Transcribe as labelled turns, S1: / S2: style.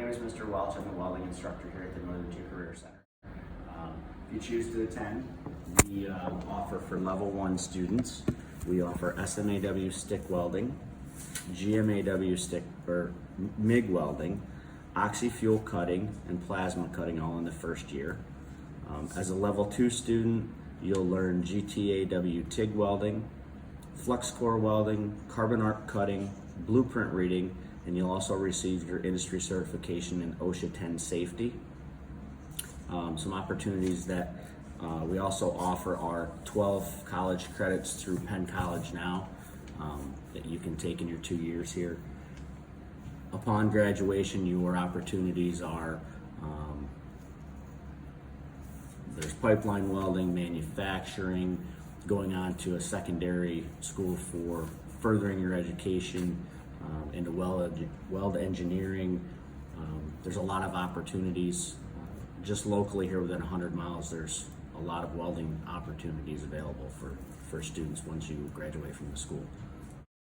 S1: name is Mr. Welch. I'm the welding instructor here at the Northern Tier Career Center. If you choose to attend, we offer for level 1 students, we offer SMAW stick welding, GMAW stick or MIG welding, oxy-fuel cutting, and plasma cutting all in the first year. As a level 2 student, you'll learn GTAW TIG welding, flux core welding, carbon arc cutting, blueprint reading, and you'll also receive your industry certification in OSHA 10 safety. Some opportunities that we also offer are 12 college credits through Penn College now that you can take in your 2 years here. Upon graduation, your opportunities are there's pipeline welding, manufacturing, going on to a secondary school for furthering your education into weld engineering. There's a lot of opportunities. Just locally here within 100 miles, there's a lot of welding opportunities available for students once you graduate from the school.